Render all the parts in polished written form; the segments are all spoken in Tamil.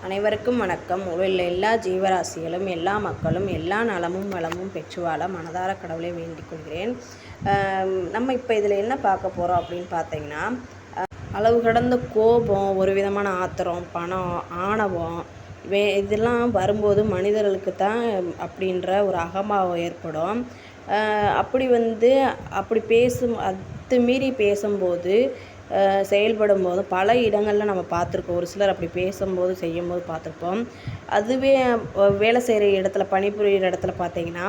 அனைவருக்கும் வணக்கம். உள்ள எல்லா ஜீவராசிகளும் எல்லா மக்களும் எல்லா நலமும் வளமும் பெற்று வாழ மனதார கடவுளை வேண்டிக் கொள்கிறேன். நம்ம இப்போ இதில் என்ன பார்க்க போகிறோம் அப்படின்னு பார்த்தீங்கன்னா, அளவு கடந்த கோபம், ஒரு விதமான ஆத்திரம், பணம், ஆணவம் இதெல்லாம் வரும்போது மனிதர்களுக்கு தான் அப்படின்ற ஒரு அகம்பாவம் ஏற்படும். அப்படி அத்துமீறி பேசும்போது செயல்படும்போது பல இடங்களில் நம்ம பார்த்துருக்கோம். ஒரு சிலர் அப்படி பேசும்போது செய்யும்போது பார்த்துருப்போம். அதுவே வேலை செய்கிற இடத்துல, பணிபுரிகிற இடத்துல பார்த்தீங்கன்னா,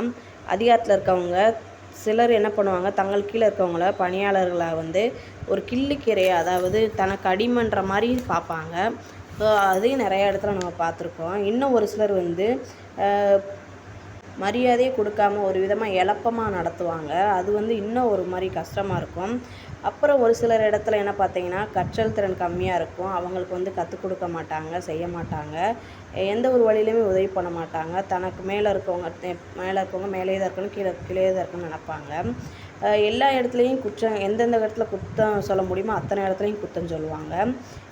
அதிகாரத்தில் இருக்கவங்க சிலர் என்ன பண்ணுவாங்க, தங்கள் கீழே இருக்கவங்கள பணியாளர்களை ஒரு கிள்ளிக்கீரையை, அதாவது தனக்கு அடிமன்ற மாதிரி பார்ப்பாங்க. ஸோ அதையும் நிறையா இடத்துல நம்ம பார்த்துருக்கோம். இன்னும் ஒரு சிலர் மரியாதையே கொடுக்காம ஒரு விதமாக எளப்பமாக நடத்துவாங்க. அது இன்னும் ஒரு மாதிரி கஷ்டமாக இருக்கும். அப்புறம் ஒரு சிலர் இடத்துல என்ன பார்த்தீங்கன்னா, கற்றல் திறன் கம்மியாக இருக்கும். அவங்களுக்கு கற்றுக் கொடுக்க மாட்டாங்க, செய்ய மாட்டாங்க. எந்த ஒரு வழியிலையுமே உதவி பண்ண மாட்டாங்க. தனக்கு மேலே இருக்கவங்க மேலேயே தான் இருக்கணும், கீழே தான் இருக்கணும்னு நினைப்பாங்க. எல்லா இடத்துலையும் எந்தெந்த இடத்துல குற்றம் சொல்ல முடியுமோ அத்தனை இடத்துலையும் குற்றம் சொல்லுவாங்க.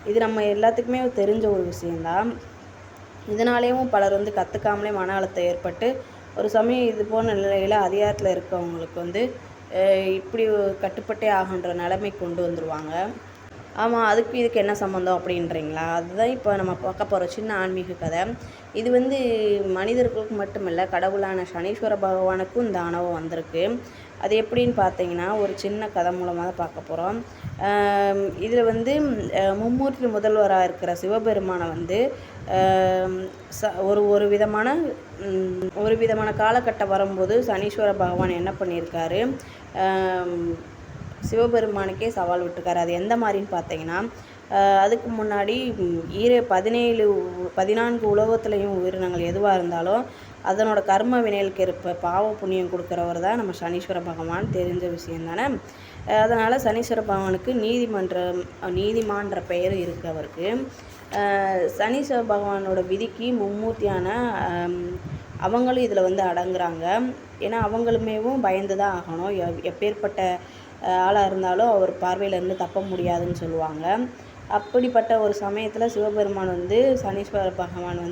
இது நம்ம எல்லாத்துக்குமே தெரிஞ்ச ஒரு விஷயந்தான். இதனாலேயும் பலர் கற்றுக்காமலே மன அழுத்தம் ஏற்பட்டு ஒரு சமயம் இது போன்ற நிலையில் அதிகாரத்தில் இருக்கவங்களுக்கு இப்படி கட்டுப்பட்டே ஆகுன்ற நிலைமை கொண்டு வந்துடுவாங்க. ஆமாம், இதுக்கு என்ன சம்மந்தம் அப்படின்றீங்களா? அதுதான் இப்போ நம்ம பார்க்க போகிற சின்ன ஆன்மீக கதை. இது மனிதர்களுக்கு மட்டுமில்லை, கடவுளான சனீஸ்வர பகவானுக்கும் இந்த ஆணவம் வந்திருக்கு. அது எப்படின்னு பார்த்தீங்கன்னா, ஒரு சின்ன கதை மூலமாக தான் பார்க்க போகிறோம். இதில் மும்மூர்த்தி முதல்வராக இருக்கிற சிவபெருமானை ஒரு விதமான காலகட்டம் வரும்போது சனீஸ்வர பகவான் என்ன பண்ணியிருக்காரு, சிவபெருமானுக்கே சவால் விட்டுருக்காரு. அது எந்த மாதிரின்னு பார்த்தீங்கன்னா, அதுக்கு முன்னாடி 14 உலகத்துலேயும் உயிரினங்கள் எதுவாக இருந்தாலும் அதனோட கர்ம வினைகளுக்கு இருப்ப பாவ புண்ணியம் கொடுக்குறவர் தான் நம்ம சனீஸ்வர பகவான். தெரிஞ்ச விஷயம் தானே. அதனால் சனீஸ்வர பகவானுக்கு நீதிமான்ற பெயர் இருக்குது அவருக்கு. சனீஸ்வர பகவானோட விதிக்கு மும்மூர்த்தியான அவங்களும் இதில் அடங்குறாங்க. ஏன்னா அவங்களுமேவும் பயந்து தான் ஆகணும். எப்பேற்பட்ட ஆளாக இருந்தாலும் அவர் பார்வையிலேருந்து தப்ப முடியாதுன்னு சொல்லுவாங்க. அப்படிப்பட்ட ஒரு சமயத்தில் சிவபெருமான் சனீஸ்வர பகவான்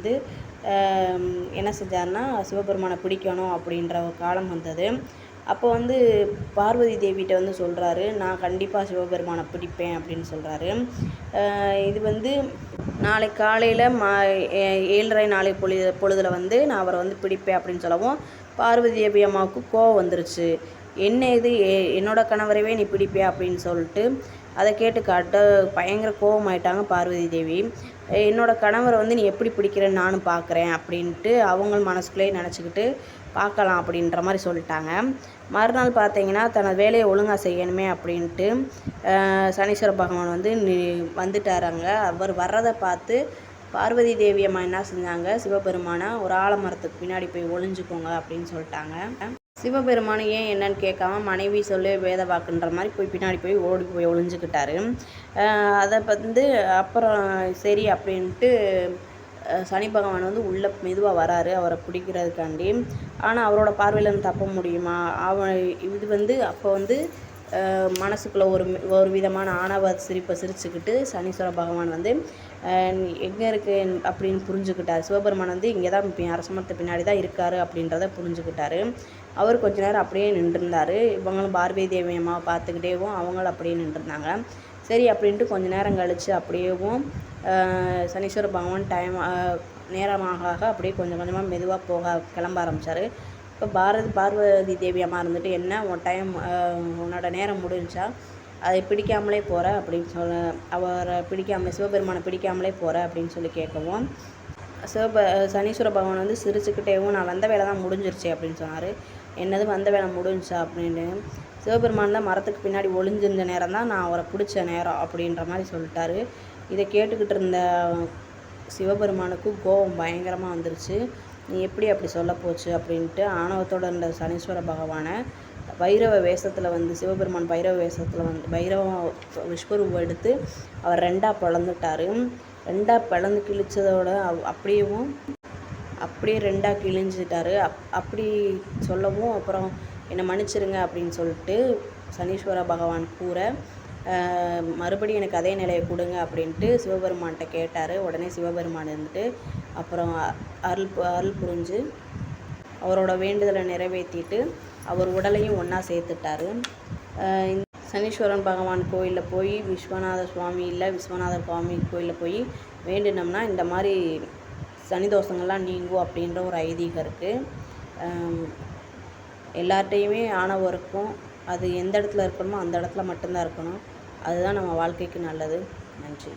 என்ன செஞ்சார்னா, சிவபெருமானை பிடிக்கணும் அப்படின்ற ஒரு காலம் வந்தது. அப்போ பார்வதி தேவிகிட்ட சொல்கிறாரு, நான் கண்டிப்பாக சிவபெருமானை பிடிப்பேன் அப்படின்னு சொல்கிறாரு. இது நாளை காலையில் 7:30 நாளை பொழுதில் நான் அவரை பிடிப்பேன் அப்படின்னு சொல்லவும் பார்வதி தேவி அம்மாவுக்கு கோவம் வந்துருச்சு. என்ன இது, என்னோட கணவரவே நீ பிடிப்பியா அப்படின்னு சொல்லிட்டு அதை கேட்டு பயங்கர கோபமாயிட்டாங்க பார்வதி தேவி. என்னோட கணவரை நீ எப்படி பிடிக்கிறேன்னு நானும் பார்க்குறேன் அப்படின்ட்டு அவங்க மனசுக்குள்ளேயே நினச்சிக்கிட்டு பார்க்கலாம் அப்படின்ற மாதிரி சொல்லிட்டாங்க. மறுநாள் பார்த்தீங்கன்னா, தனது வேலையை ஒழுங்காக செய்யணுமே அப்படின்ட்டு சனீஸ்வர பகவான் வந்துட்டாராங்க. அவர் வர்றதை பார்த்து பார்வதி தேவி அம்மா என்ன செஞ்சாங்க, சிவபெருமானை ஒரு ஆலமரத்துக்கு பின்னாடி போய் ஒளிஞ்சுக்கோங்க அப்படின்னு சொல்லிட்டாங்க. சிவபெருமானு ஏன் என்னன்னு கேட்காம மனைவி சொல்லி வேத வாக்குன்ற மாதிரி பின்னாடி ஓடி போய் ஒளிஞ்சுக்கிட்டாரு. அதை அப்புறம் சரி அப்படின்ட்டு சனி பகவான் உள்ளே மெதுவாக வராரு அவரை பிடிக்கிறதுக்காண்டி. ஆனால் அவரோட பார்வையிலேருந்து தப்ப முடியுமா? இது அப்போ மனசுக்குள்ளே ஒரு விதமான ஆணவ சிரிப்பை சிரிச்சுக்கிட்டு சனீஸ்வர பகவான் எங்கே இருக்கு அப்படின்னு புரிஞ்சுக்கிட்டார். சிவபெருமான் இங்கே தான் அரசமரத்து பின்னாடி தான் இருக்கார் அப்படின்றத புரிஞ்சுக்கிட்டாரு. அவர் கொஞ்ச நேரம் அப்படியே நின்றுருந்தார். இவங்களும் பார்வதி தேவி அம்மாவை பார்த்துக்கிட்டேவும் அவங்களும் அப்படியே நின்றுருந்தாங்க. சரி அப்படின்ட்டு கொஞ்சம் நேரம் கழித்து அப்படியேவும் சனீஸ்வர பகவான் நேரமாக அப்படியே கொஞ்சம் கொஞ்சமாக மெதுவாக கிளம்ப ஆரம்பித்தார். இப்போ பார்வதி தேவி அம்மா என்ன உன்னோட நேரம் முடிஞ்சா அதை பிடிக்காமலே போகிற அப்படின்னு அவரை சிவபெருமானை பிடிக்காமலே போகிற அப்படின்னு சொல்லி கேட்கவும் சனீஸ்வர பகவான் சிரிச்சுக்கிட்டேவும் நான் வந்த வேலை தான் முடிஞ்சிருச்சு அப்படின்னு சொன்னார். என்னது வந்த வேலை முடிஞ்சா அப்படின்னு. சிவபெருமான் தான் மரத்துக்கு பின்னாடி ஒளிஞ்சிருந்த நேரம் தான் நான் அவரை பிடிச்ச நேரம் அப்படின்ற மாதிரி சொல்லிட்டாரு. இதை கேட்டுக்கிட்டு இருந்த சிவபெருமானுக்கு கோபம் பயங்கரமாக வந்துருச்சு. நீ எப்படி அப்படி சொல்ல போச்சு அப்படின்ட்டு ஆணவத்தோடு இருந்த சனீஸ்வர பகவானை பைரவ வேஷத்தில் சிவபெருமான் பைரவ வேஷத்தில் விஸ்வரூபம் எடுத்து அவர் 2ஆக பிளந்துட்டார். 2ஆக பிளந்து கிழிச்சதோட அப்படியே 2ஆக கிழிஞ்சிட்டார். அப்படி சொல்லவும் அப்புறம் என்னை மன்னிச்சிருங்க அப்படின்னு சொல்லிட்டு சனீஸ்வர பகவான் கூற மறுபடியும் எனக்கு அதே நிலையை கொடுங்க அப்படின்ட்டு சிவபெருமான்கிட்ட கேட்டார். உடனே சிவபெருமான் இருந்துட்டு அப்புறம் அருள் புரிஞ்சு அவரோட வேண்டுதலை நிறைவேற்றிட்டு அவர் உடலையும் ஒன்றா சேர்த்துட்டார். சனீஸ்வரன் பகவான் கோயிலில் போய் விஸ்வநாதர் சுவாமி கோயிலில் போய் வேண்டினோம்னா இந்த மாதிரி சனி தோஷங்கள்லாம் நீங்கும் அப்படின்ற ஒரு ஐதீகம் இருக்குது. எல்லார்ட்டையுமே ஆணவம் இருக்கும். அது எந்த இடத்துல இருக்கணுமோ அந்த இடத்துல மட்டும்தான் இருக்கணும். அதுதான் நம்ம வாழ்க்கைக்கு நல்லது. நன்றி.